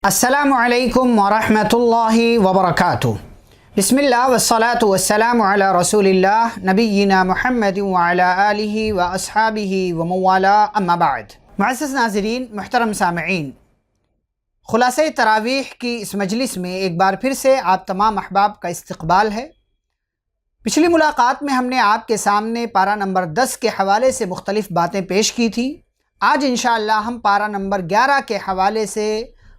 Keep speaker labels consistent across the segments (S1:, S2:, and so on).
S1: السلام علیکم ورحمۃ اللہ وبرکاتہ۔ بسم اللہ والصلاة والسلام علی رسول اللہ نبینا محمد وعلی آلہ واصحابہ ومن والاہ، اما بعد۔ معزز ناظرین، محترم سامعین، خلاصہ تراویح کی اس مجلس میں ایک بار پھر سے آپ تمام احباب کا استقبال ہے۔ پچھلی ملاقات میں ہم نے آپ کے سامنے پارہ نمبر 10 کے حوالے سے مختلف باتیں پیش کی تھیں۔ آج انشاءاللہ ہم پارہ نمبر 11 کے حوالے سے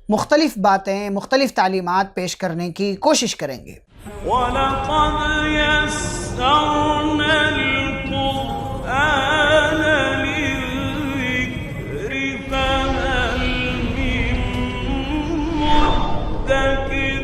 S1: مختلف باتیں، مختلف تعلیمات پیش کرنے کی کوشش کریں گے۔
S2: وَلَقَدْ يَسَّرْنَا الْقُرْآنَ لِلذِّكْرِ فَهَلْ مِن مُّدَّكِرٍ۔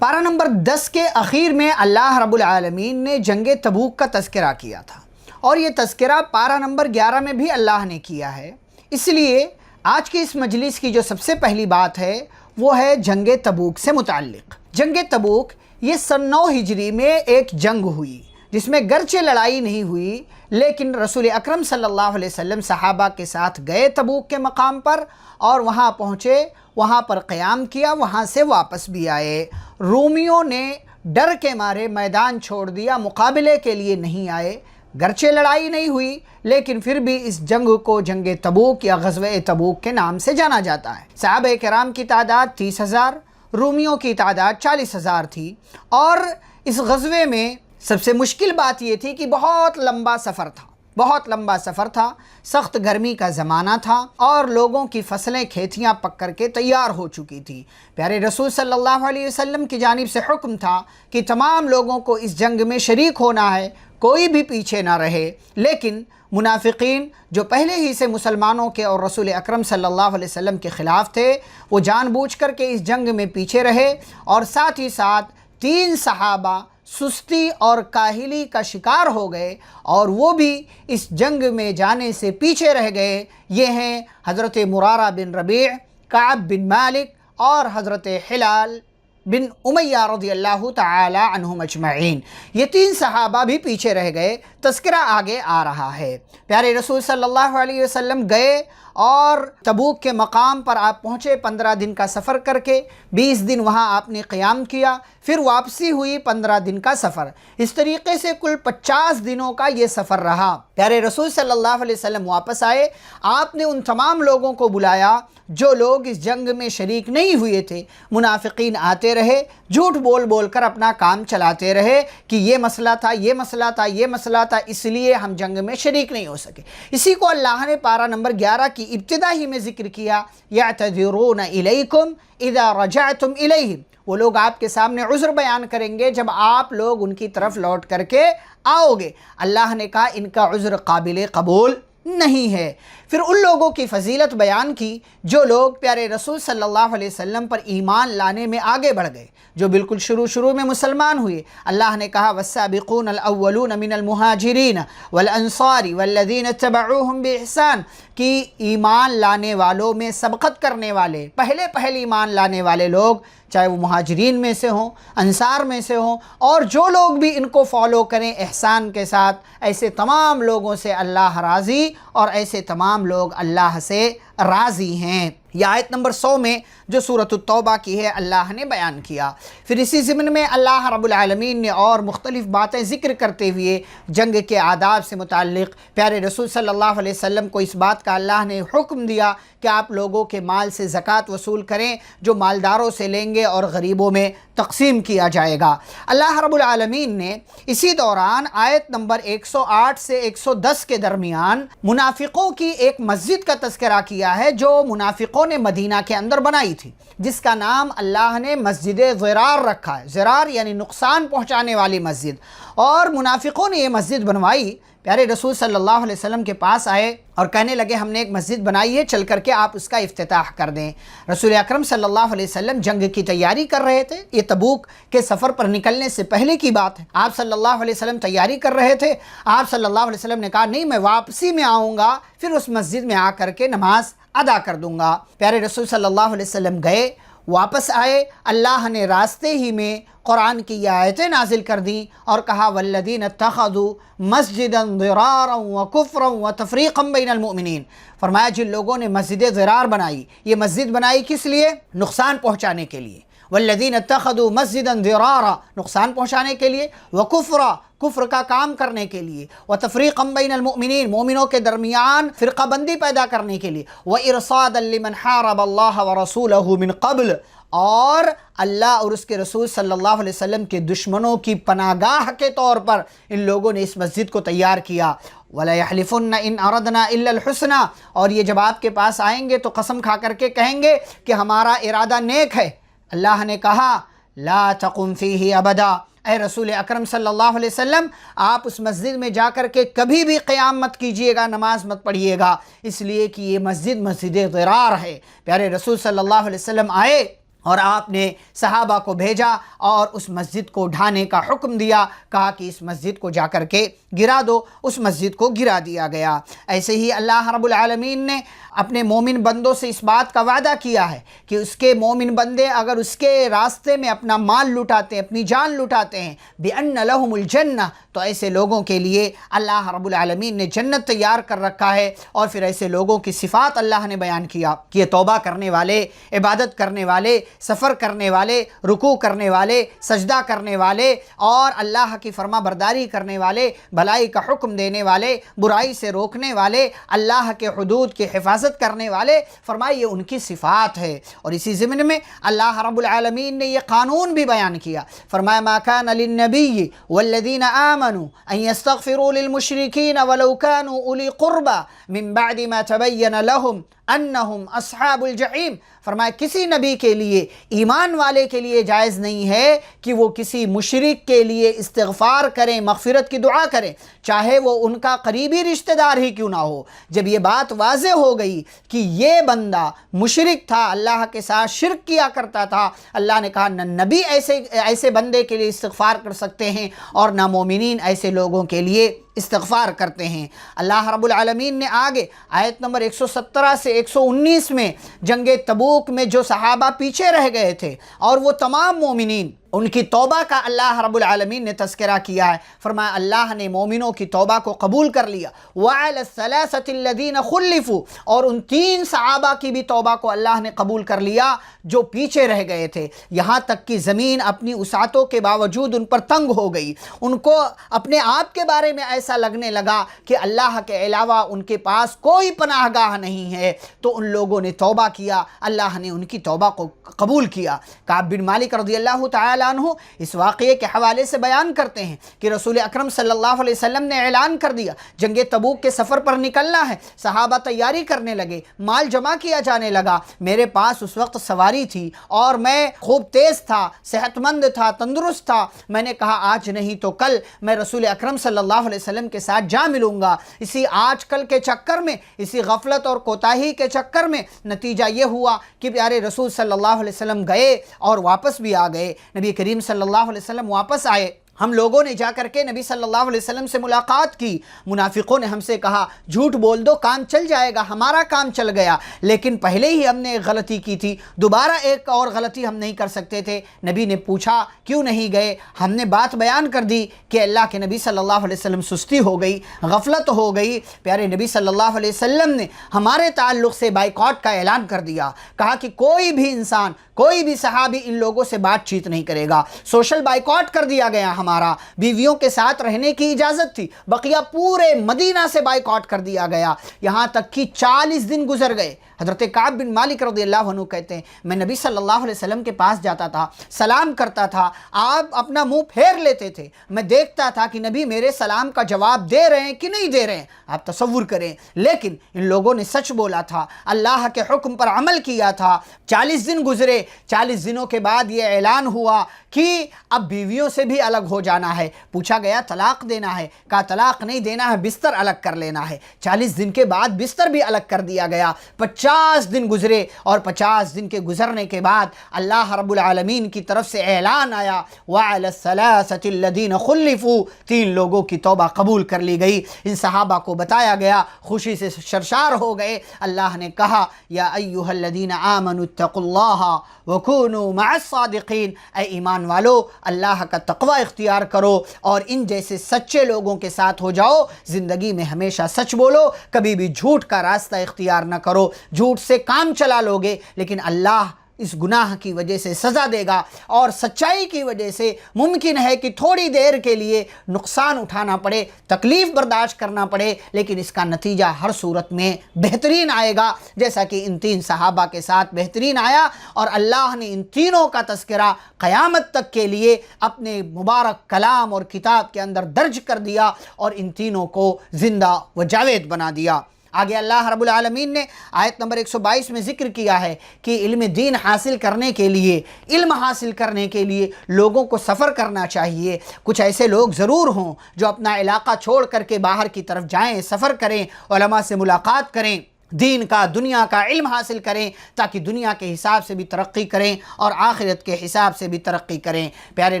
S1: پارہ نمبر 10 کے اخیر میں اللہ رب العالمین نے جنگ تبوک کا تذکرہ کیا تھا، اور یہ تذکرہ پارہ نمبر 11 میں بھی اللہ نے کیا ہے۔ اس لیے آج کی اس مجلس کی جو سب سے پہلی بات ہے وہ ہے جنگ تبوک سے متعلق۔ جنگ تبوک یہ سن 9 ہجری میں ایک جنگ ہوئی جس میں گرچہ لڑائی نہیں ہوئی، لیکن رسول اکرم صلی اللہ علیہ وسلم صحابہ کے ساتھ گئے تبوک کے مقام پر، اور وہاں پہنچے، وہاں پر قیام کیا، وہاں سے واپس بھی آئے۔ رومیوں نے ڈر کے مارے میدان چھوڑ دیا، مقابلے کے لیے نہیں آئے۔ گرچہ لڑائی نہیں ہوئی لیکن پھر بھی اس جنگ کو جنگ تبوک یا غزوہ تبوک کے نام سے جانا جاتا ہے۔ صحابہ کرام کی تعداد 30,000، رومیوں کی تعداد 40,000 تھی، اور اس غزوے میں سب سے مشکل بات یہ تھی کہ بہت لمبا سفر تھا، سخت گرمی کا زمانہ تھا، اور لوگوں کی فصلیں کھیتیاں پک کر کے تیار ہو چکی تھی۔ پیارے رسول صلی اللہ علیہ وسلم کی جانب سے حکم تھا کہ تمام لوگوں کو اس جنگ میں شریک ہونا ہے، کوئی بھی پیچھے نہ رہے، لیکن منافقین جو پہلے ہی سے مسلمانوں کے اور رسول اکرم صلی اللہ علیہ وسلم کے خلاف تھے، وہ جان بوجھ کر کے اس جنگ میں پیچھے رہے، اور ساتھ ہی ساتھ 3 صحابہ سستی اور کاہلی کا شکار ہو گئے، اور وہ بھی اس جنگ میں جانے سے پیچھے رہ گئے۔ یہ ہیں حضرت مرارہ بن ربیع، کعب بن مالک اور حضرت ہلال بن امیہ رضی اللہ تعالی عنہم اجمعین۔ یہ 3 صحابہ بھی پیچھے رہ گئے۔ تذکرہ آگے آ رہا ہے۔ پیارے رسول صلی اللہ علیہ وسلم گئے اور تبوک کے مقام پر آپ پہنچے، 15 دن کا سفر کر کے، 20 دن وہاں آپ نے قیام کیا، پھر واپسی ہوئی 15 دن کا سفر۔ اس طریقے سے کل 50 دنوں کا یہ سفر رہا۔ پیارے رسول صلی اللہ علیہ وسلم واپس آئے، آپ نے ان تمام لوگوں کو بلایا جو لوگ اس جنگ میں شریک نہیں ہوئے تھے۔ منافقین آتے رہے، جھوٹ بول بول کر اپنا کام چلاتے رہے کہ یہ مسئلہ تھا، یہ مسئلہ تھا، یہ مسئلہ تھا، اس لیے ہم جنگ میں شریک نہیں ہو سکے۔ اسی کو اللہ نے پارہ نمبر 11 کی ابتدا ہی میں ذکر کیا، یعتذرون الیکم اذا رجعتم الیہم۔ وہ لوگ آپ کے سامنے عذر بیان کریں گے جب آپ لوگ ان کی طرف لوٹ کر کے آؤ گے۔ اللہ نے کہا ان کا عذر قابل قبول نہیں ہے۔ پھر ان لوگوں کی فضیلت بیان کی جو لوگ پیارے رسول صلی اللہ علیہ وسلم پر ایمان لانے میں آگے بڑھ گئے، جو بالکل شروع میں مسلمان ہوئے۔ اللہ نے کہا والسابقون الاولون من المہاجرین والانصار والذین اتبعوہم باحسان، کہ ایمان لانے والوں میں سبقت کرنے والے، پہلے ایمان لانے والے لوگ، چاہے وہ مہاجرین میں سے ہوں، انصار میں سے ہوں، اور جو لوگ بھی ان کو فالو کریں احسان کے ساتھ، ایسے تمام لوگوں سے اللہ راضی، اور ایسے تمام لوگ اللہ سے راضی ہیں۔ یہ آیت نمبر 100 میں جو سورۃ التوبہ کی ہے اللہ نے بیان کیا۔ پھر اسی ضمن میں اللہ رب العالمین نے اور مختلف باتیں ذکر کرتے ہوئے جنگ کے آداب سے متعلق پیارے رسول صلی اللہ علیہ وسلم کو اس بات کا اللہ نے حکم دیا کہ آپ لوگوں کے مال سے زکوٰۃ وصول کریں، جو مالداروں سے لیں گے اور غریبوں میں تقسیم کیا جائے گا۔ اللہ رب العالمین نے اسی دوران آیت نمبر 108 سے 110 کے درمیان منافقوں کی ایک مسجد کا تذکرہ کیا ہے جو منافقوں نے مدینہ کے اندر بنائی تھی، جس کا نام اللہ نے مسجد ضرار رکھا ہے۔ ضرار یعنی نقصان پہنچانے والی مسجد، اور منافقوں نے یہ مسجد بنوائی۔ پیارے رسول صلی اللہ علیہ وسلم کے پاس آئے اور کہنے لگے ہم نے ایک مسجد بنائی ہے، چل کر کے آپ اس کا افتتاح کر دیں۔ رسول اکرم صلی اللہ علیہ وسلم جنگ کی تیاری کر رہے تھے، یہ تبوک کے سفر پر نکلنے سے پہلے کی بات ہے۔ آپ صلی اللہ علیہ وسلم تیاری کر رہے تھے۔ آپ صلی اللہ علیہ وسلم نے کہا نہیں، میں واپسی میں آؤں گا، پھر اس مسجد میں آ کر کے نماز ادا کر دوں گا۔ پیارے رسول صلی اللہ علیہ وسلم گئے، واپس آئے، اللہ نے راستے ہی میں قرآن کی یہ آیتیں نازل کر دیں اور کہا والذین اتخذوا مسجدا ضرارا وکفرا وتفریقا بین المؤمنین، فرمایا جن لوگوں نے مسجد ضرار بنائی، یہ مسجد بنائی کس لیے؟ نقصان پہنچانے کے لیے، والذین اتخذوا مسجدا ضرارا، نقصان پہنچانے کے لیے، وکفرا، کفر کا کام کرنے کے لیے، وتفریقا بین المؤمنین، مومنوں کے درمیان فرقہ بندی پیدا کرنے کے لیے، وارصادا لمن حارب اللہ ورسولہ من قبل، اور اللہ اور اس کے رسول صلی اللہ علیہ وسلم کے دشمنوں کی پناہ گاہ کے طور پر ان لوگوں نے اس مسجد کو تیار کیا۔ وَلَيَحْلِفُنَّ إِنْ أَرَدْنَا إِلَّا الْحُسْنَى، اور یہ جب آپ کے پاس آئیں گے تو قسم کھا کر کے کہیں گے کہ ہمارا ارادہ نیک ہے۔ اللہ نے کہا لا تقم فیہ ابدا، اے رسول اکرم صلی اللہ علیہ وسلم آپ اس مسجد میں جا کر کے کبھی بھی قیام مت کیجئے گا، نماز مت پڑھیے گا، اس لیے کہ یہ مسجد ضرار ہے۔ پیارے رسول صلی اللہ علیہ وسلم آئے اور آپ نے صحابہ کو بھیجا اور اس مسجد کو ڈھانے کا حکم دیا، کہا کہ اس مسجد کو جا کر کے گرا دو، اس مسجد کو گرا دیا گیا۔ ایسے ہی اللہ رب العالمین نے اپنے مومن بندوں سے اس بات کا وعدہ کیا ہے کہ اس کے مومن بندے اگر اس کے راستے میں اپنا مال لٹاتے ہیں، اپنی جان لٹاتے ہیں، بِأَنَّ لَهُمُ الْجَنَّةِ، تو ایسے لوگوں کے لیے اللہ رب العالمین نے جنت تیار کر رکھا ہے۔ اور پھر ایسے لوگوں کی صفات اللہ نے بیان کیا کہ یہ توبہ کرنے والے، عبادت کرنے والے، سفر کرنے والے، رکوع کرنے والے، سجدہ کرنے والے، اور اللہ کی فرما برداری کرنے والے، بھلائی کا حکم دینے والے، برائی سے روکنے والے، اللہ کے حدود کی حفاظت کرنے والے، فرمایا یہ ان کی صفات ہے۔ اور اسی ضمن میں اللہ رب العالمین نے یہ قانون بھی بیان کیا، فرمایا ما کان للنبی والذین آمنوا ان یستغفروا للمشرکین ولو کانوا اولی قربى من بعد ما تبین لهم انہم اصحاب الجحیم، فرمایا کسی نبی کے لیے، ایمان والے کے لیے جائز نہیں ہے کہ وہ کسی مشرک کے لیے استغفار کریں، مغفرت کی دعا کریں، چاہے وہ ان کا قریبی رشتہ دار ہی کیوں نہ ہو۔ جب یہ بات واضح ہو گئی کہ یہ بندہ مشرک تھا، اللہ کے ساتھ شرک کیا کرتا تھا، اللہ نے کہا نہ نبی ایسے بندے کے لیے استغفار کر سکتے ہیں اور نہ مومنین ایسے لوگوں کے لیے استغفار کرتے ہیں۔ اللہ رب العالمین نے آگے آیت نمبر 117 سے 119 میں جنگ تبوک میں جو صحابہ پیچھے رہ گئے تھے اور وہ تمام مومنین، ان کی توبہ کا اللہ رب العالمین نے تذکرہ کیا ہے۔ فرمایا اللہ نے مومنوں کی توبہ کو قبول کر لیا، وَعَلَى الثَّلَاثَةِ الَّذِينَ خُلِّفُوا، اور ان 3 صحابہ کی بھی توبہ کو اللہ نے قبول کر لیا جو پیچھے رہ گئے تھے، یہاں تک کہ زمین اپنی وسعتوں کے باوجود ان پر تنگ ہو گئی، ان کو اپنے آپ کے بارے میں ایسا لگنے لگا کہ اللہ کے علاوہ ان کے پاس کوئی پناہ گاہ نہیں ہے، تو ان لوگوں نے توبہ کیا، اللہ نے ان کی توبہ کو قبول کیا۔ کعب بن مالک رضی اللہ تعالی عنہ اس واقعے کے حوالے سے بیان کرتے ہیں کہ رسول اکرم صلی اللہ علیہ وسلم نے اعلان کر دیا جنگ تبوک کے سفر پر نکلنا ہے، صحابہ تیاری کرنے لگے، مال جمع کیا جانے لگا، میرے پاس اس وقت سواری تھی اور میں خوب تیز تھا، صحت مند تھا، تندرست تھا، میں نے کہا آج نہیں تو کل میں رسول اکرم صلی اللہ علیہ وسلم کے ساتھ جا ملوں گا۔ اسی آج کل کے چکر میں، اسی غفلت اور کوتاہی کے چکر میں نتیجہ یہ ہوا کہ پیارے رسول صلی اللہ علیہ وسلم گئے اور واپس بھی آ گئے۔ نبی کریم صلی اللہ علیہ وسلم واپس آئے، ہم لوگوں نے جا کر کے نبی صلی اللہ علیہ وسلم سے ملاقات کی، منافقوں نے ہم سے کہا جھوٹ بول دو کام چل جائے گا، ہمارا کام چل گیا، لیکن پہلے ہی ہم نے ایک غلطی کی تھی، دوبارہ ایک اور غلطی ہم نہیں کر سکتے تھے۔ نبی نے پوچھا کیوں نہیں گئے؟ ہم نے بات بیان کر دی کہ اللہ کے نبی صلی اللہ علیہ وسلم سستی ہو گئی، غفلت ہو گئی۔ پیارے نبی صلی اللہ علیہ وسلم نے ہمارے تعلق سے بائیکاٹ کا اعلان کر دیا، کہا کہ کوئی بھی انسان، کوئی بھی صحابی ان لوگوں سے بات چیت نہیں کرے گا، سوشل بائیکاٹ کر دیا گیا، ہمارا بیویوں کے ساتھ رہنے کی اجازت تھی، بقیہ پورے مدینہ سے بائیکاٹ کر دیا گیا، یہاں تک کہ 40 دن گزر گئے۔ حضرت کعب بن مالک رضی اللہ عنہ کہتے ہیں میں نبی صلی اللہ علیہ وسلم کے پاس جاتا تھا، سلام کرتا تھا، آپ اپنا منہ پھیر لیتے تھے، میں دیکھتا تھا کہ نبی میرے سلام کا جواب دے رہے ہیں کہ نہیں دے رہے ہیں، آپ تصور کریں، لیکن ان لوگوں نے سچ بولا تھا، اللہ کے حکم پر عمل کیا تھا۔ 40 دن گزرے، 40 دنوں کے بعد یہ اعلان ہوا کہ اب بیویوں سے بھی الگ ہو جانا ہے۔ پوچھا گیا طلاق دینا ہے، کہا طلاق نہیں دینا ہے، بستر الگ کر لینا ہے۔ 40 دن کے بعد بستر بھی الگ کر دیا گیا۔ 50 دن گزرے اور 50 دن کے گزرنے کے بعد اللہ رب العالمین کی طرف سے اعلان آیا وَعَلَى الثَّلَاثَةِ الَّذِينَ خُلِّفُوا، 3 لوگوں کی توبہ قبول کر لی گئی۔ ان صحابہ کو بتایا گیا، خوشی سے سرشار ہو گئے۔ اللہ نے کہا یا ایھا الذین آمنوا اتقوا اللہ وکونوا مع الصادقین، اے ایمان والو اللہ کا تقوی اختیار کرو اور ان جیسے سچے لوگوں کے ساتھ ہو جاؤ۔ زندگی میں ہمیشہ سچ بولو، کبھی بھی جھوٹ کا راستہ اختیار نہ کرو۔ جھوٹ سے کام چلا لوگے لیکن اللہ اس گناہ کی وجہ سے سزا دے گا، اور سچائی کی وجہ سے ممکن ہے کہ تھوڑی دیر کے لیے نقصان اٹھانا پڑے، تکلیف برداشت کرنا پڑے، لیکن اس کا نتیجہ ہر صورت میں بہترین آئے گا، جیسا کہ ان 3 صحابہ کے ساتھ بہترین آیا۔ اور اللہ نے ان تینوں کا تذکرہ قیامت تک کے لیے اپنے مبارک کلام اور کتاب کے اندر درج کر دیا اور ان تینوں کو زندہ و جاوید بنا دیا۔ آگے اللہ رب العالمین نے آیت نمبر 122 میں ذکر کیا ہے کہ علم دین حاصل کرنے کے لیے، علم حاصل کرنے کے لیے لوگوں کو سفر کرنا چاہیے۔ کچھ ایسے لوگ ضرور ہوں جو اپنا علاقہ چھوڑ کر کے باہر کی طرف جائیں، سفر کریں، علماء سے ملاقات کریں، دین کا دنیا کا علم حاصل کریں تاکہ دنیا کے حساب سے بھی ترقی کریں اور آخرت کے حساب سے بھی ترقی کریں۔ پیارے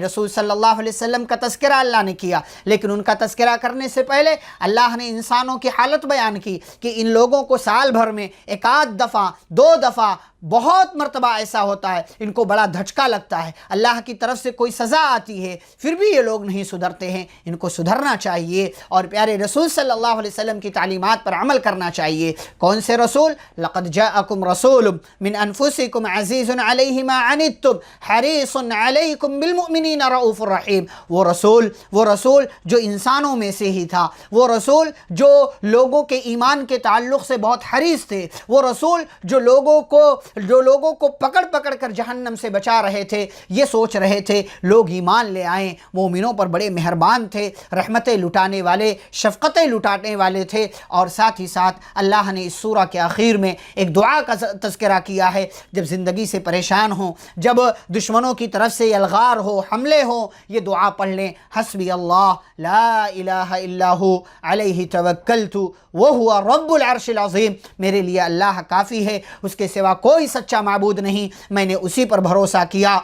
S1: رسول صلی اللہ علیہ وسلم کا تذکرہ اللہ نے کیا، لیکن ان کا تذکرہ کرنے سے پہلے اللہ نے انسانوں کی حالت بیان کی کہ ان لوگوں کو سال بھر میں 1 دفعہ 2 دفعہ بہت مرتبہ ایسا ہوتا ہے ان کو بڑا دھچکا لگتا ہے، اللہ کی طرف سے کوئی سزا آتی ہے، پھر بھی یہ لوگ نہیں سدھرتے ہیں۔ ان کو سدھرنا چاہیے اور پیارے رسول صلی اللہ علیہ وسلم کی تعلیمات پر عمل کرنا چاہیے۔ کون سے رسول؟ لقد جاءکم رسول من انفسکم عزیز علیہ ما عنتم حریص علیکم بالمؤمنین رؤوف الرحیم۔ وہ رسول جو انسانوں میں سے ہی تھا، وہ رسول جو لوگوں کے ایمان کے تعلق سے بہت حریص تھے، وہ رسول جو لوگوں کو پکڑ کر جہنم سے بچا رہے تھے، یہ سوچ رہے تھے لوگ ایمان لے آئیں، مومنوں پر بڑے مہربان تھے، رحمتیں لٹانے والے، شفقتیں لٹانے والے تھے۔ اور ساتھ ہی ساتھ اللہ نے اس سورہ کے آخر میں ایک دعا کا تذکرہ کیا ہے، جب زندگی سے پریشان ہوں، جب دشمنوں کی طرف سے الغار ہو، حملے ہوں، یہ دعا پڑھ لیں، حسبی اللہ لا الہ الا ہو علیہ توکلت وہو رب العرش العظیم، میرے لیے اللہ کافی ہے، اس کے سوا کوئی سچا معبود نہیں، میں نے اسی پر بھروسہ کیا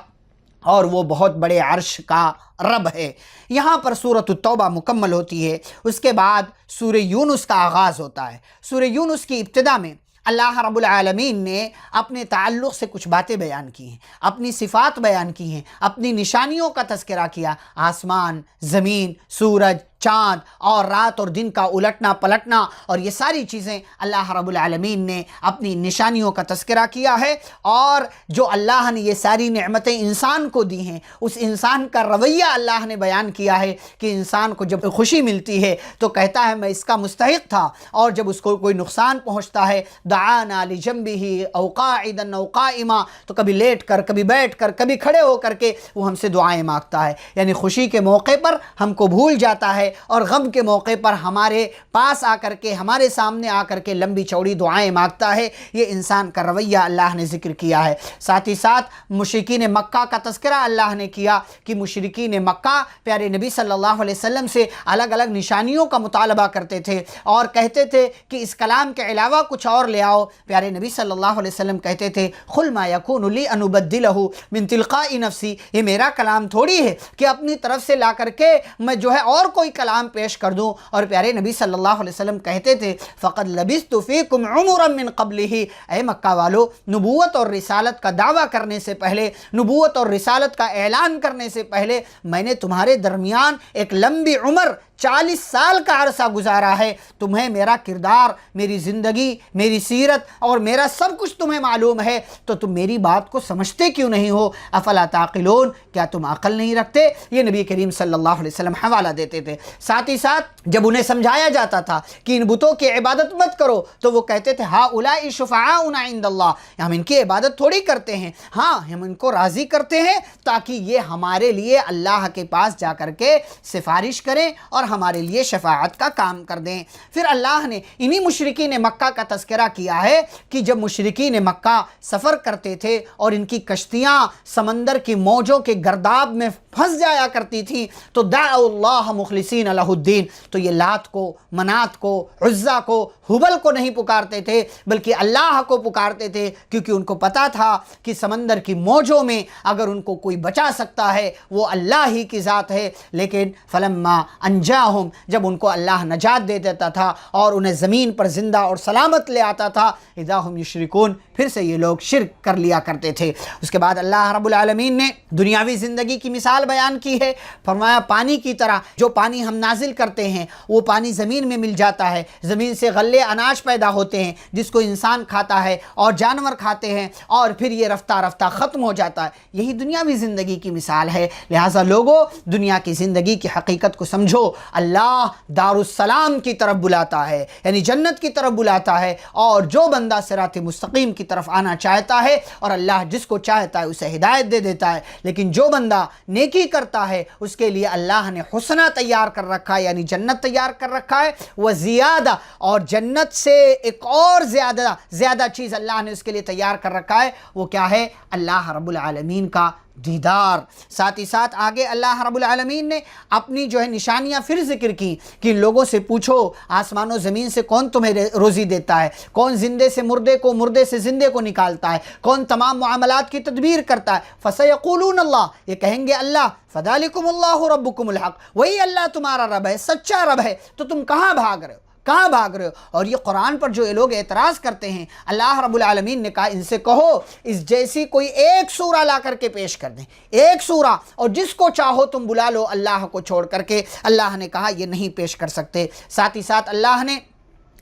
S1: اور وہ بہت بڑے عرش کا رب ہے۔ یہاں پر سورۃ التوبہ مکمل ہوتی ہے، اس کے بعد سورہ یونس کا آغاز ہوتا ہے۔ سورہ یونس کی ابتدا میں اللہ رب العالمین نے اپنے تعلق سے کچھ باتیں بیان کی ہیں، اپنی صفات بیان کی ہیں، اپنی نشانیوں کا تذکرہ کیا، آسمان، زمین، سورج، چاند اور رات اور دن کا الٹنا پلٹنا، اور یہ ساری چیزیں اللہ رب العالمین نے اپنی نشانیوں کا تذکرہ کیا ہے۔ اور جو اللہ نے یہ ساری نعمتیں انسان کو دی ہیں، اس انسان کا رویہ اللہ نے بیان کیا ہے کہ انسان کو جب خوشی ملتی ہے تو کہتا ہے میں اس کا مستحق تھا، اور جب اس کو کوئی نقصان پہنچتا ہے دعانا لجنبہ او قاعدا او قائما، تو کبھی لیٹ کر، کبھی بیٹھ کر، کبھی کھڑے ہو کر کے وہ ہم سے دعائیں مانگتا ہے۔ یعنی خوشی کے موقع پر ہم کو بھول جاتا ہے اور غم کے موقع پر ہمارے پاس آ کر کے، ہمارے سامنے آ کر کے لمبی چوڑی دعائیں مانگتا ہے۔ یہ انسان کا رویہ اللہ نے ذکر کیا ہے۔ ساتھ ہی ساتھ مشرکین مکہ کا تذکرہ اللہ نے کیا کہ مشرکین مکہ پیارے نبی صلی اللہ علیہ وسلم سے الگ الگ نشانیوں کا مطالبہ کرتے تھے اور کہتے تھے کہ اس کلام کے علاوہ کچھ اور لے آؤ۔ پیارے نبی صلی اللہ علیہ وسلم کہتے تھے قل ما یکون لی ان ابدلہ من تلقاء نفسی، یہ میرا کلام تھوڑی ہے کہ اپنی طرف سے لا کر کے میں جو ہے اور کوئی کلام پیش کر دوں۔ اور پیارے نبی صلی اللہ علیہ وسلم کہتے تھے فقد لبثت فیکم عمرا من قبلہ، اے مکہ والو، نبوت اور رسالت کا دعویٰ کرنے سے پہلے، نبوت اور رسالت کا اعلان کرنے سے پہلے میں نے تمہارے درمیان ایک لمبی عمر 40 سال کا عرصہ گزارا ہے۔ تمہیں میرا کردار، میری زندگی، میری سیرت اور میرا سب کچھ تمہیں معلوم ہے، تو تم میری بات کو سمجھتے کیوں نہیں ہو؟ افلا تعقلون، کیا تم عقل نہیں رکھتے؟ یہ نبی کریم صلی اللہ علیہ وسلم حوالہ دیتے تھے۔ ساتھ ہی ساتھ جب انہیں سمجھایا جاتا تھا کہ ان بتوں کی عبادت مت کرو تو وہ کہتے تھے ہؤلاء شفعاؤنا عند اللہ، ہم ان کی عبادت تھوڑی کرتے ہیں، ہاں ہم ان کو راضی کرتے ہیں تاکہ یہ ہمارے لیے اللہ کے پاس جا کر کے سفارش کریں اور ہمارے لیے شفاعت کا کام کر دیں۔ پھر اللہ نے انہی مشرکین مکہ کا تذکرہ کیا ہے کہ جب مشرکین مکہ سفر کرتے تھے اور ان کی کشتیاں سمندر کی موجوں کے گرداب میں پھنس جایا کرتی تھیں تو دعوا اللہ مخلصین لہ الدین، تو یہ لات کو، منات کو، عزا کو، ہبل کو نہیں پکارتے تھے بلکہ اللہ کو پکارتے تھے، کیونکہ ان کو پتا تھا کہ سمندر کی موجوں میں اگر ان کو کوئی بچا سکتا ہے وہ اللہ ہی کی ذات ہے۔ لیکن فلما انجاہم، جب ان کو اللہ نجات دے دیتا تھا اور انہیں زمین پر زندہ اور سلامت لے آتا تھا، اذا ہم یشرکون، پھر سے یہ لوگ شرک کر لیا کرتے تھے۔ اس کے بعد اللہ رب العالمین نے دنیاوی زندگی کی مثال بیان کی ہے، فرمایا پانی کی طرح جو پانی ہم نازل کرتے ہیں وہ پانی زمین میں مل جاتا ہے، زمین سے غلے اناج پیدا ہوتے ہیں جس کو انسان کھاتا ہے اور جانور کھاتے ہیں، اور پھر یہ رفتہ رفتہ ختم ہو جاتا ہے۔ یہی دنیاوی زندگی کی مثال ہے۔ لہٰذا لوگوں، دنیا کی زندگی کی حقیقت کو سمجھو۔ اللہ دار السلام کی طرف بلاتا ہے، یعنی جنت کی طرف بلاتا ہے، اور جو بندہ صراط مستقیم کی طرف آنا چاہتا ہے، اور اللہ جس کو چاہتا ہے اسے ہدایت دے دیتا ہے، لیکن جو بندہ نیکی کرتا ہے اس کے لیے اللہ نے حسنہ تیار کر رکھا ہے، یعنی جنت تیار کر رکھا ہے، وہ زیادہ، اور جنت سے ایک اور زیادہ چیز اللہ نے اس کے لیے تیار کر رکھا ہے، وہ کیا ہے؟ اللہ رب العالمین کا دیدار۔ ساتھ ہی ساتھ آگے اللہ رب العالمین نے اپنی نشانیاں پھر ذکر کی کہ لوگوں سے پوچھو آسمان و زمین سے کون تمہیں روزی دیتا ہے، کون زندے سے مردے کو، مردے سے زندے کو نکالتا ہے، کون تمام معاملات کی تدبیر کرتا ہے؟ فَسَيَقُولُونَ اللَّهُ، یہ کہیں گے اللہ۔ فَذَلِكُمُ اللَّهُ رَبُّكُمُ الْحَقُّ، وہی اللہ تمہارا رب ہے، سچا رب ہے، تو تم کہاں بھاگ رہے ہو؟ کہاں بھاگ رہے ہو؟ اور یہ قرآن پر جو یہ لوگ اعتراض کرتے ہیں، اللہ رب العالمین نے کہا ان سے کہو اس جیسی کوئی ایک سورہ لا کر کے پیش کر دیں، ایک سورہ، اور جس کو چاہو تم بلا لو اللہ کو چھوڑ کر کے۔ اللہ نے کہا یہ نہیں پیش کر سکتے۔ ساتھ ہی ساتھ اللہ نے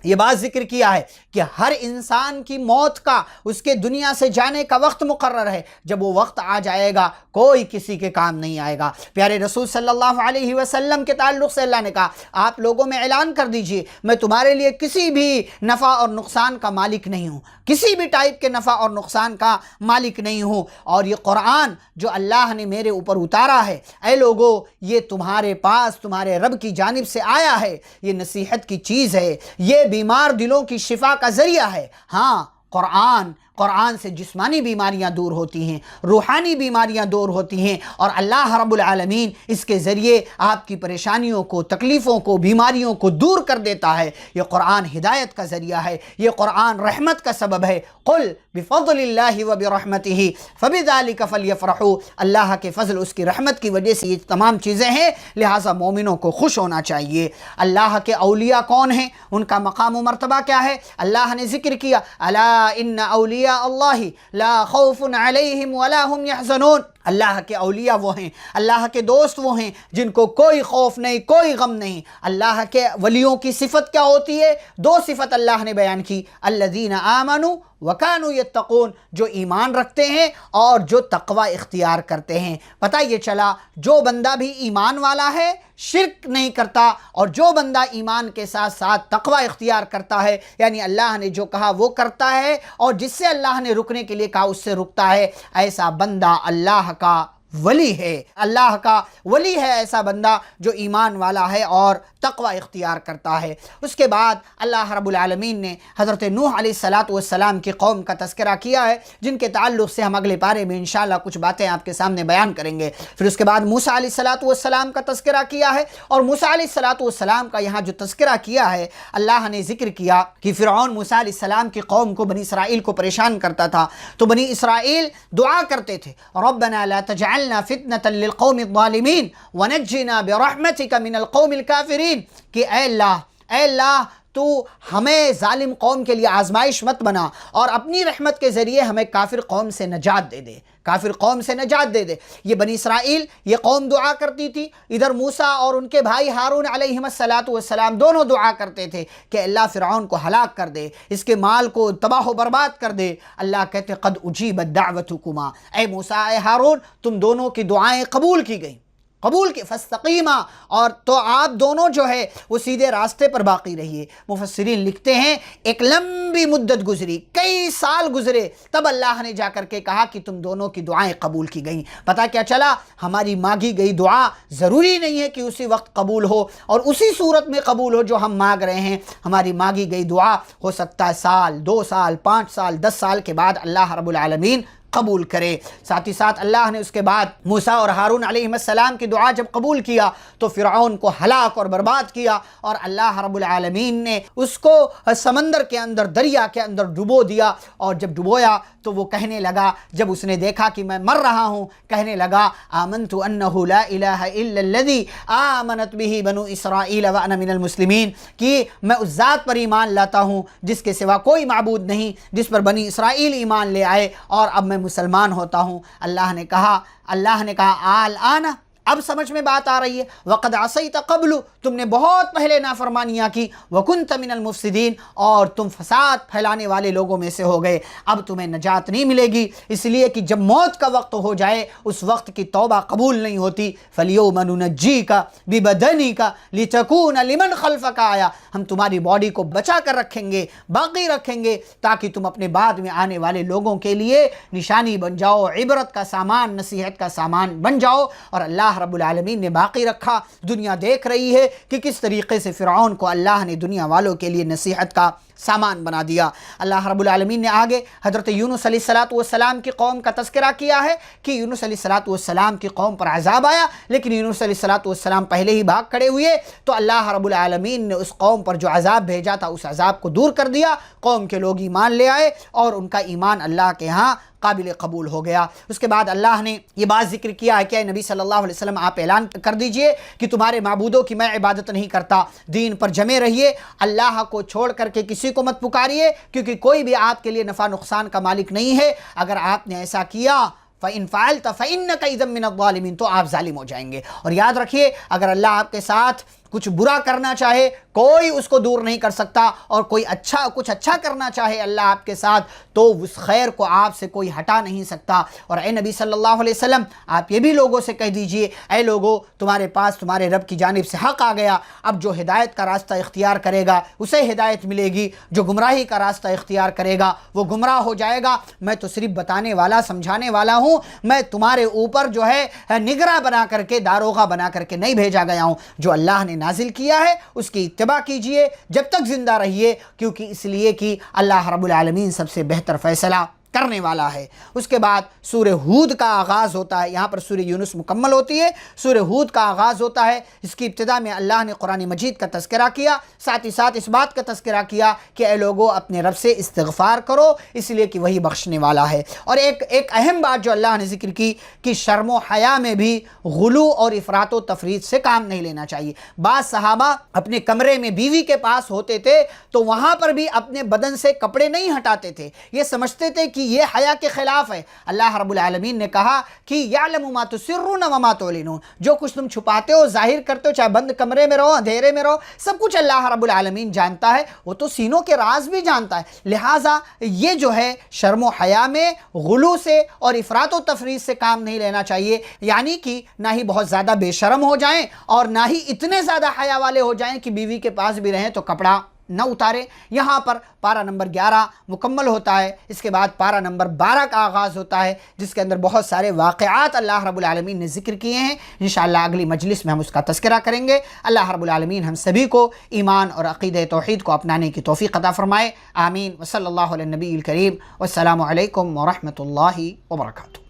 S1: یہ بات ذکر کیا ہے کہ ہر انسان کی موت کا، اس کے دنیا سے جانے کا وقت مقرر ہے، جب وہ وقت آ جائے گا کوئی کسی کے کام نہیں آئے گا۔ پیارے رسول صلی اللہ علیہ وسلم کے تعلق سے اللہ نے کہا آپ لوگوں میں اعلان کر دیجئے میں تمہارے لیے کسی بھی نفع اور نقصان کا مالک نہیں ہوں، کسی بھی ٹائپ کے نفع اور نقصان کا مالک نہیں ہوں، اور یہ قرآن جو اللہ نے میرے اوپر اتارا ہے، اے لوگوں یہ تمہارے پاس تمہارے رب کی جانب سے آیا ہے، یہ نصیحت کی چیز ہے، یہ بیمار دلوں کی شفا کا ذریعہ ہے۔ ہاں، قرآن سے جسمانی بیماریاں دور ہوتی ہیں، روحانی بیماریاں دور ہوتی ہیں، اور اللہ رب العالمین اس کے ذریعے آپ کی پریشانیوں کو، تکلیفوں کو، بیماریوں کو دور کر دیتا ہے۔ یہ قرآن ہدایت کا ذریعہ ہے، یہ قرآن رحمت کا سبب ہے۔ قل بفضل اللہ وبرحمتہ فبذلک فلیفرحوا، اللہ کے فضل، اس کی رحمت کی وجہ سے یہ تمام چیزیں ہیں، لہٰذا مومنوں کو خوش ہونا چاہیے۔ اللہ کے اولیاء کون ہیں؟ ان کا مقام و مرتبہ کیا ہے؟ اللہ نے ذکر کیا الا ان اولیاء اللہ لا خوف علیہم ولا هم يحزنون، اللہ کے اولیاء وہ ہیں، اللہ کے دوست وہ ہیں جن کو کوئی خوف نہیں، کوئی غم نہیں۔ اللہ کے ولیوں کی صفت کیا ہوتی ہے؟ دو صفت اللہ نے بیان کی، الذین آمنوا وکانوا یتقون، جو ایمان رکھتے ہیں اور جو تقوی اختیار کرتے ہیں۔ پتہ یہ چلا جو بندہ بھی ایمان والا ہے شرک نہیں کرتا، اور جو بندہ ایمان کے ساتھ ساتھ تقوی اختیار کرتا ہے، یعنی اللہ نے جو کہا وہ کرتا ہے، اور جس سے اللہ نے رکنے کے لیے کہا اس سے رکتا ہے، ایسا بندہ اللہ کا ولی ہے، اللہ کا ولی ہے ایسا بندہ جو ایمان والا ہے اور تقوی اختیار کرتا ہے۔ اس کے بعد اللہ رب العالمین نے حضرت نوح علیہ السلام کی قوم کا تذکرہ کیا ہے، جن کے تعلق سے ہم اگلے پارے میں انشاءاللہ کچھ باتیں آپ کے سامنے بیان کریں گے۔ پھر اس کے بعد موسیٰ علیہ السلام کا تذکرہ کیا ہے، اور موسیٰ علیہ السلام کا یہاں جو تذکرہ کیا ہے، اللہ نے ذکر کیا کہ فرعون موسیٰ علیہ السلام کی قوم کو، بنی اسرائیل کو پریشان کرتا تھا، تو بنی اسرائیل دعا کرتے تھے ربنا لا تجعلنا فتنة للقوم الظالمین ونجنا برحمتک من القوم الکافرین، کہ اے اللہ تو ہمیں ظالم قوم کے لیے آزمائش مت بنا، اور اپنی رحمت کے ذریعے ہمیں کافر قوم سے نجات دے دے، کافر قوم سے نجات دے دے۔ یہ بنی اسرائیل، یہ قوم دعا کرتی تھی، ادھر موسیٰ اور ان کے بھائی ہارون علیہ السلام دونوں دعا کرتے تھے کہ اللہ فرعون کو ہلاک کر دے، اس کے مال کو تباہ و برباد کر دے۔ اللہ کہتے قد اجیبت دعوتکما، اے موسیٰ، اے ہارون، تم دونوں کی دعائیں قبول کی گئیں، قبول کی فاستقیما، اور تو آپ دونوں جو ہے وہ سیدھے راستے پر باقی رہیے۔ مفسرین لکھتے ہیں ایک لمبی مدت گزری، کئی سال گزرے، تب اللہ نے جا کر کے کہا کہ تم دونوں کی دعائیں قبول کی گئیں۔ پتہ کیا چلا؟ ہماری مانگی گئی دعا ضروری نہیں ہے کہ اسی وقت قبول ہو اور اسی صورت میں قبول ہو جو ہم مانگ رہے ہیں۔ ہماری مانگی گئی دعا ہو سکتا ہے سال، 2 سال، 5 سال، 10 سال کے بعد اللہ رب العالمین قبول کرے۔ ساتھ ہی ساتھ اللہ نے اس کے بعد موسیٰ اور ہارون علیہ السلام کی دعا جب قبول کیا تو فرعون کو ہلاک اور برباد کیا، اور اللہ رب العالمین نے اس کو سمندر کے اندر، دریا کے اندر ڈبو دیا، اور جب ڈبویا تو وہ کہنے لگا، جب اس نے دیکھا کہ میں مر رہا ہوں، کہنے لگا آمنت انہ لا الہ الا الذی آمنت بہ بنو اسرائیل وانا من المسلمین، کہ میں اس ذات پر ایمان لاتا ہوں جس کے سوا کوئی معبود نہیں، جس پر بنی اسرائیل ایمان لے آئے، اور اب میں مسلمان ہوتا ہوں۔ اللہ نے کہا الآن، اب سمجھ میں بات آ رہی ہے، وقد عصیت قبل، تم نے بہت پہلے نافرمانیاں کی، وکنت من المفسدین، اور تم فساد پھیلانے والے لوگوں میں سے ہو گئے، اب تمہیں نجات نہیں ملے گی، اس لیے کہ جب موت کا وقت ہو جائے اس وقت کی توبہ قبول نہیں ہوتی۔ فَالْيَوْمَ نُنَجِّيكَ بِبَدَنِكَ لِتَكُونَ لِمَنْ خَلْفَكَ آیا، ہم تمہاری باڈی کو بچا کر رکھیں گے، باقی رکھیں گے، تاکہ تم اپنے بعد میں آنے والے لوگوں کے لیے نشانی بن جاؤ، عبرت کا سامان، نصیحت کا سامان بن جاؤ۔ اور اللہ رب العالمین نے باقی رکھا۔ دنیا دیکھ رہی ہے کہ کس طریقے سے فرعون کو اللہ نے دنیا والوں کے لیے نصیحت کا سامان بنا دیا۔ اللہ رب العالمین نے آگے حضرت یونس علیہ السلام کی قوم کا تذکرہ کیا ہے کہ یونس علیہ السلام کی قوم پر عذاب آیا، لیکن یونس علیہ السلام پہلے ہی بھاگ کھڑے ہوئے، تو اللہ رب العالمین نے اس قوم پر جو عذاب بھیجا تھا اس عذاب کو دور کر دیا، قوم کے لوگ ایمان لے آئے اور ان کا ایمان اللہ کے ہاں قابل قبول ہو گیا۔ اس کے بعد اللہ نے یہ بات ذکر کیا ہے کہ اے نبی صلی اللہ علیہ وسلم آپ اعلان کر دیجئے کہ تمہارے معبودوں کی میں عبادت نہیں کرتا، دین پر جمے رہیے، اللہ کو چھوڑ کر کے کسی کو مت پکاریے، کیونکہ کوئی بھی آپ کے لیے نفع نقصان کا مالک نہیں ہے۔ اگر آپ نے ایسا کیا فَإِن فَعَلْتَ فَإِنَّكَ إِذًا مِّنَ الظَّالِمِينَ، تو آپ ظالم ہو جائیں گے۔ اور یاد رکھیے اگر اللہ آپ کے ساتھ کچھ برا کرنا چاہے کوئی اس کو دور نہیں کر سکتا، اور کوئی کچھ اچھا کرنا چاہے اللہ آپ کے ساتھ تو اس خیر کو آپ سے کوئی ہٹا نہیں سکتا۔ اور اے نبی صلی اللہ علیہ وسلم آپ یہ بھی لوگوں سے کہہ دیجئے، اے لوگو تمہارے پاس تمہارے رب کی جانب سے حق آ گیا، اب جو ہدایت کا راستہ اختیار کرے گا اسے ہدایت ملے گی، جو گمراہی کا راستہ اختیار کرے گا وہ گمراہ ہو جائے گا۔ میں تو صرف بتانے والا، سمجھانے والا ہوں، میں تمہارے اوپر جو ہے نگراں بنا کر کے، داروغہ بنا کر کے نہیں بھیجا گیا ہوں۔ جو اللہ نے نازل کیا ہے اس کی اتباع کیجئے جب تک زندہ رہیے، کیونکہ اس لیے کہ اللہ رب العالمین سب سے بہتر فیصلہ کرنے والا ہے۔ اس کے بعد سورہ ہود کا آغاز ہوتا ہے، یہاں پر سورہ یونس مکمل ہوتی ہے، سورہ ہود کا آغاز ہوتا ہے۔ اس کی ابتدا میں اللہ نے قرآن مجید کا تذکرہ کیا، ساتھ ہی ساتھ اس بات کا تذکرہ کیا کہ اے لوگو اپنے رب سے استغفار کرو، اس لیے کہ وہی بخشنے والا ہے۔ اور ایک اہم بات جو اللہ نے ذکر کی کہ شرم و حیا میں بھی غلو اور افراط و تفریط سے کام نہیں لینا چاہیے۔ بعض صحابہ اپنے کمرے میں بیوی کے پاس ہوتے تھے تو وہاں پر بھی اپنے بدن سے کپڑے نہیں ہٹاتے تھے، یہ سمجھتے تھے کہ یہ حیا کے خلاف ہے۔ اللہ رب العالمین نے کہا کہ یعلم ما تسرون وما تعلنون، جو کچھ تم چھپاتے ہو، ظاہر کرتے ہو، چاہے بند کمرے میں رہو، اندھیرے میں رہو، سب کچھ اللہ رب العالمین جانتا ہے، وہ تو سینوں کے راز بھی جانتا ہے۔ لہٰذا یہ جو ہے شرم و حیا میں غلو سے اور افراط و تفریط سے کام نہیں لینا چاہیے، یعنی کہ نہ ہی بہت زیادہ بے شرم ہو جائیں اور نہ ہی اتنے زیادہ حیا والے ہو جائیں کہ بیوی کے پاس بھی رہیں تو کپڑا نہ اتارے۔ یہاں پر پارہ نمبر 11 مکمل ہوتا ہے، اس کے بعد پارہ نمبر 12 کا آغاز ہوتا ہے، جس کے اندر بہت سارے واقعات اللہ رب العالمین نے ذکر کیے ہیں۔ انشاءاللہ اگلی مجلس میں ہم اس کا تذکرہ کریں گے۔ اللہ رب العالمین ہم سبھی کو ایمان اور عقیدہ توحید کو اپنانے کی توفیق عطا فرمائے، آمین۔ وصلی اللہ علی النبی الکریم، والسلام علیکم ورحمۃ اللہ وبرکاتہ۔